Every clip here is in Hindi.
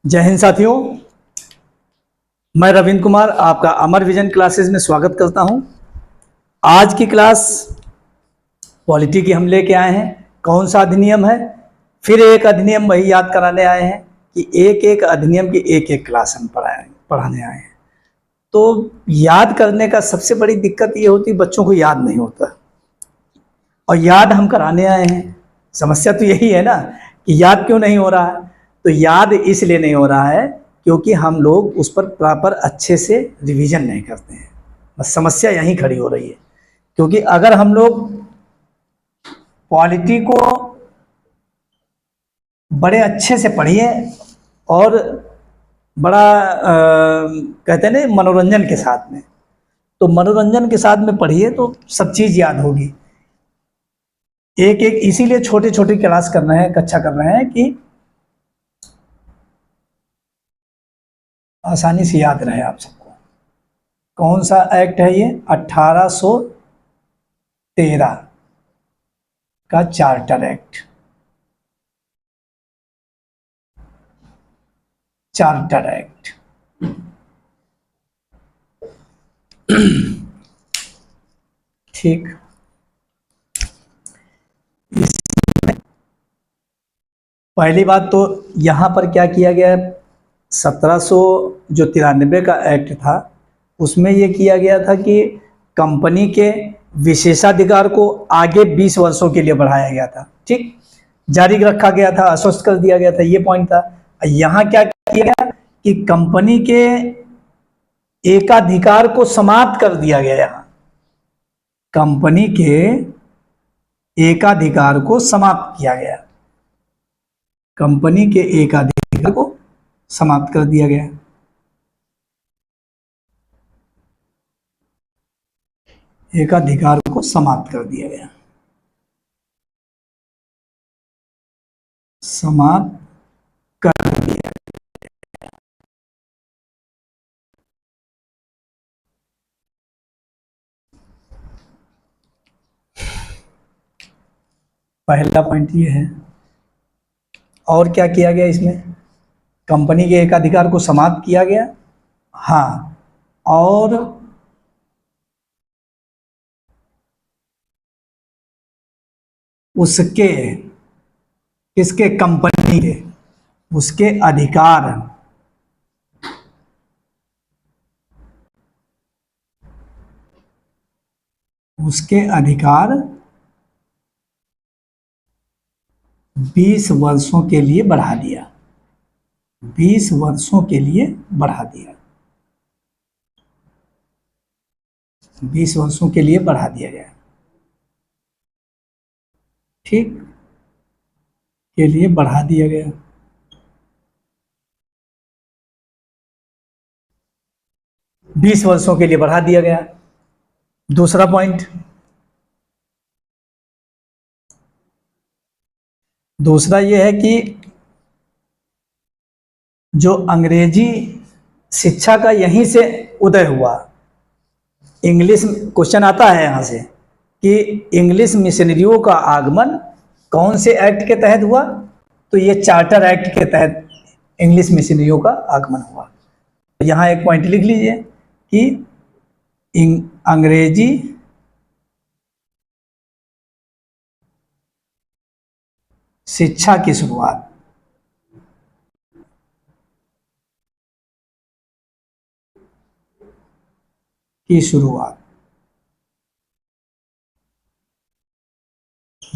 जय हिंद साथियों। मैं रविंद्र कुमार आपका अमर विजन क्लासेस में स्वागत करता हूं। आज की क्लास पॉलिटी की हम लेके आए हैं। कौन सा अधिनियम है? फिर एक अधिनियम वही याद कराने आए हैं कि एक एक अधिनियम की एक एक क्लास हम पढ़ाने आए हैं। तो याद करने का सबसे बड़ी दिक्कत ये होती है, बच्चों को याद नहीं होता और याद हम कराने आए हैं। समस्या तो यही है ना कि याद क्यों नहीं हो रहा है। तो याद इसलिए नहीं हो रहा है क्योंकि हम लोग उस पर प्रॉपर अच्छे से रिवीजन नहीं करते हैं। बस समस्या यहीं खड़ी हो रही है। क्योंकि अगर हम लोग पॉलिटी को बड़े अच्छे से पढ़िए और बड़ा कहते हैं ना मनोरंजन के साथ में, तो मनोरंजन के साथ में पढ़िए तो सब चीज़ याद होगी। एक एक इसीलिए छोटे छोटे क्लास कर रहे हैं, कक्षा कर रहे हैं कि आसानी से याद रहे आप सबको। कौन सा एक्ट है ये? 1813 का चार्टर एक्ट। चार्टर एक्ट ठीक। पहली बात तो यहाँ पर क्या किया गया, 1793 का एक्ट था, उसमें ये किया गया था कि कंपनी के विशेषाधिकार को आगे 20 वर्षों के लिए बढ़ाया गया था। ठीक, जारी रखा गया था, आश्वस्त कर दिया गया था, ये पॉइंट था। यहाँ क्या किया गया कि कंपनी के एकाधिकार को समाप्त कर दिया गया। यहाँ कंपनी के एकाधिकार को समाप्त किया गया। कंपनी के एकाधिकार को समाप्त कर दिया गया। एकाधिकार को समाप्त कर दिया गया। समाप्त कर दिया। पहला पॉइंट ये है। और क्या किया गया इसमें? कंपनी के एकाधिकार को समाप्त किया गया। हाँ, और उसके किसके? कंपनी के उसके अधिकार उसके अधिकार 20 वर्षों के लिए बढ़ा दिया। 20 वर्षों के लिए बढ़ा दिया। 20 वर्षों के लिए बढ़ा दिया गया। ठीक, के लिए बढ़ा दिया गया। बीस वर्षों के लिए बढ़ा दिया गया। दूसरा पॉइंट, दूसरा यह है कि जो अंग्रेजी शिक्षा का यहीं से उदय हुआ। इंग्लिश क्वेश्चन आता है यहाँ से कि इंग्लिश मिशनरियों का आगमन कौन से एक्ट के तहत हुआ? तो ये चार्टर एक्ट के तहत इंग्लिश मिशनरियों का आगमन हुआ। तो यहाँ एक पॉइंट लिख लीजिए कि अंग्रेजी शिक्षा की शुरुआत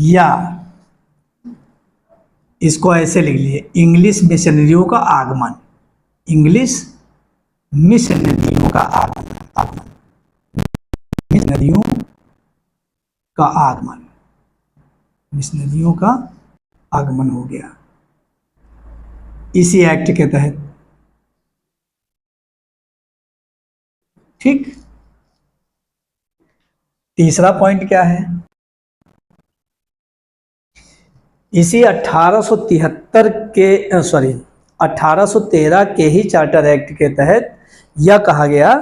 या इसको ऐसे लिख लीजिए, इंग्लिश मिशनरियों का आगमन। इंग्लिश मिशनरियों का आगमन मिशनरियों का आगमन मिशनरियों का आगमन हो गया इसी एक्ट के तहत। ठीक, तीसरा पॉइंट क्या है? इसी 1873 के 1813 के ही चार्टर एक्ट के तहत यह कहा गया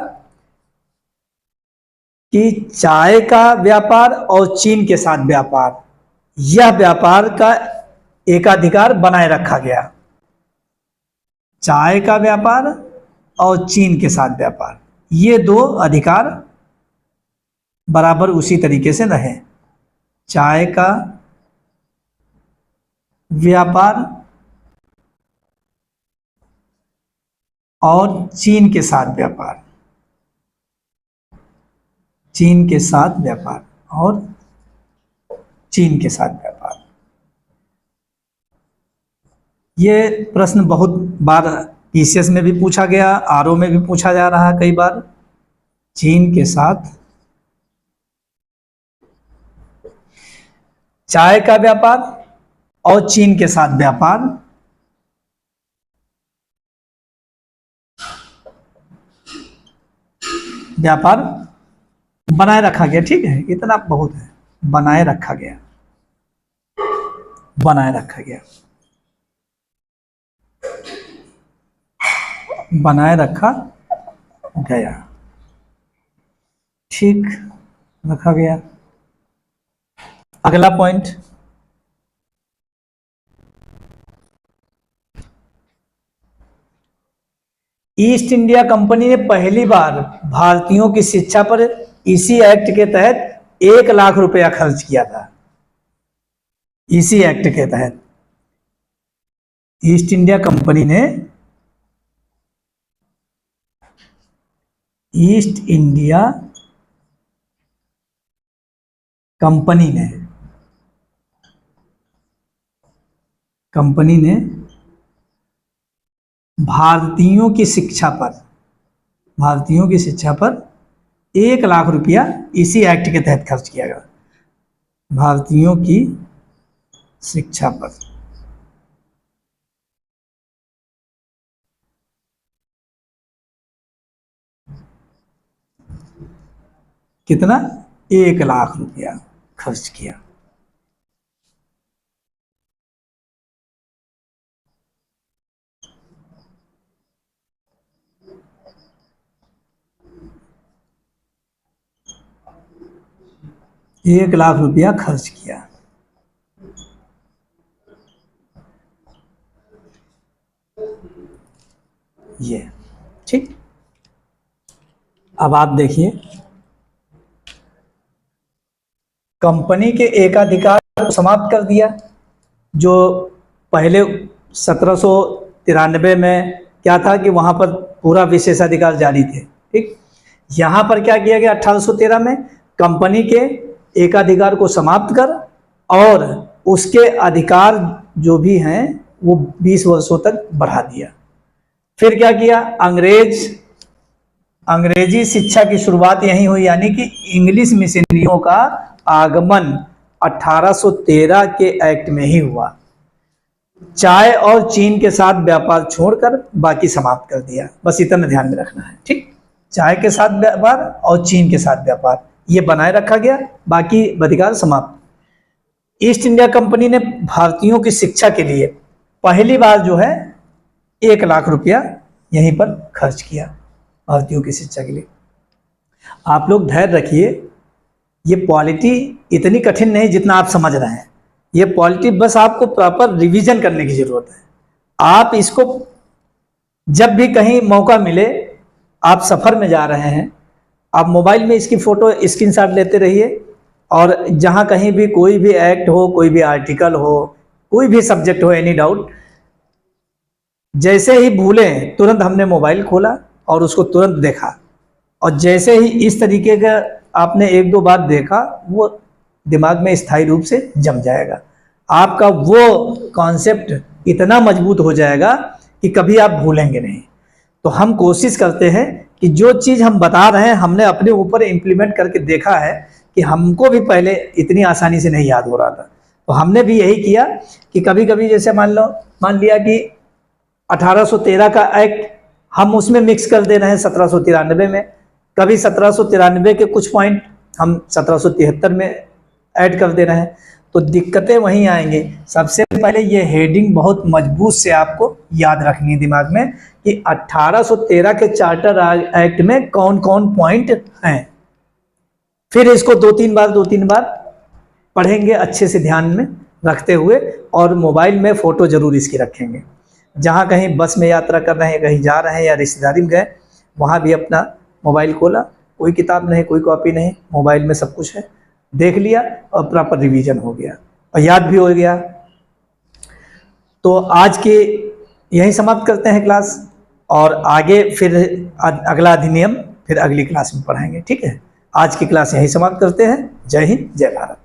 कि चाय का व्यापार और चीन के साथ व्यापार, यह व्यापार का एकाधिकार बनाए रखा गया। चाय का व्यापार और चीन के साथ व्यापार, ये दो अधिकार बराबर उसी तरीके से रहे। चाय का व्यापार और चीन के साथ व्यापार, चीन के साथ व्यापार और चीन के साथ व्यापार। ये प्रश्न बहुत बार पीसीएस में भी पूछा गया, आरओ में भी पूछा जा रहा है कई बार। चीन के साथ चाय का व्यापार और चीन के साथ व्यापार, व्यापार बनाए रखा गया। ठीक है, इतना बहुत है, बनाए रखा गया, बनाए रखा गया, बनाए रखा गया, ठीक रखा गया। अगला पॉइंट, ईस्ट इंडिया कंपनी ने पहली बार भारतीयों की शिक्षा पर इसी एक्ट के तहत 1 लाख रुपया खर्च किया था। इसी एक्ट के तहत ईस्ट इंडिया कंपनी ने, ईस्ट इंडिया कंपनी ने, कंपनी ने भारतीयों की शिक्षा पर, भारतीयों की शिक्षा पर 1 लाख रुपया इसी एक्ट के तहत खर्च किया गया। भारतीयों की शिक्षा पर कितना? 1 लाख रुपया खर्च किया। एक लाख रुपया खर्च किया। ये ठीक। अब आप देखिए, कंपनी के एकाधिकार को समाप्त कर दिया। जो पहले 1793 में क्या था कि वहां पर पूरा विशेषाधिकार जारी थे। ठीक, यहां पर क्या किया गया 1813 में, कंपनी के एकाधिकार को समाप्त कर और उसके अधिकार जो भी हैं वो 20 वर्षों तक बढ़ा दिया। फिर क्या किया, अंग्रेजी शिक्षा की शुरुआत यहीं हुई, यानी कि इंग्लिश मिशनरियों का आगमन 1813 के एक्ट में ही हुआ। चाय और चीन के साथ व्यापार छोड़कर बाकी समाप्त कर दिया। बस इतना ध्यान में रखना है। ठीक, चाय के साथ व्यापार और चीन के साथ व्यापार ये बनाए रखा गया, बाकी अधिकार समाप्त। ईस्ट इंडिया कंपनी ने भारतीयों की शिक्षा के लिए पहली बार जो है 1 लाख रुपया यहीं पर खर्च किया, भारतीयों की शिक्षा के लिए। आप लोग धैर्य रखिए, ये पॉलिटी इतनी कठिन नहीं जितना आप समझ रहे हैं। ये पॉलिटी बस आपको प्रॉपर रिवीजन करने की जरूरत है। आप इसको जब भी कहीं मौका मिले, आप सफर में जा रहे हैं, आप मोबाइल में इसकी फोटो स्क्रीनशॉट लेते रहिए, और जहां कहीं भी कोई भी एक्ट हो, कोई भी आर्टिकल हो, कोई भी सब्जेक्ट हो, एनी डाउट, जैसे ही भूलें तुरंत हमने मोबाइल खोला और उसको तुरंत देखा, और जैसे ही इस तरीके का आपने 1-2 बार देखा, वो दिमाग में स्थायी रूप से जम जाएगा। आपका वो कॉन्सेप्ट इतना मजबूत हो जाएगा कि कभी आप भूलेंगे नहीं। तो हम कोशिश करते हैं कि जो चीज़ हम बता रहे हैं हमने अपने ऊपर इम्प्लीमेंट करके देखा है कि हमको भी पहले इतनी आसानी से नहीं याद हो रहा था। तो हमने भी यही किया कि कभी कभी जैसे मान लिया कि 1813 का एक्ट हम उसमें मिक्स कर दे रहे हैं 1793 में, कभी 1793 के कुछ पॉइंट हम 1773 में ऐड कर दे रहे हैं, तो दिक्कतें वहीं आएंगी। सबसे पहले ये हेडिंग बहुत मजबूत से आपको याद रखनी है दिमाग में कि 1813 के चार्टर एक्ट में कौन कौन पॉइंट हैं। फिर इसको 2-3 बार पढ़ेंगे अच्छे से ध्यान में रखते हुए, और मोबाइल में फोटो जरूर इसकी रखेंगे। जहाँ कहीं बस में यात्रा कर रहे हैं, कहीं जा रहे हैं या रिश्तेदारी में गए, वहाँ भी अपना मोबाइल खोला, कोई किताब नहीं, कोई कॉपी नहीं, मोबाइल में सब कुछ है, देख लिया और प्रॉपर रिवीजन हो गया और याद भी हो गया। तो आज के यहीं समाप्त करते हैं क्लास, और आगे फिर अगला अधिनियम फिर अगली क्लास में पढ़ाएंगे, ठीक है। आज की क्लास यहीं समाप्त करते हैं। जय हिंद, जय भारत।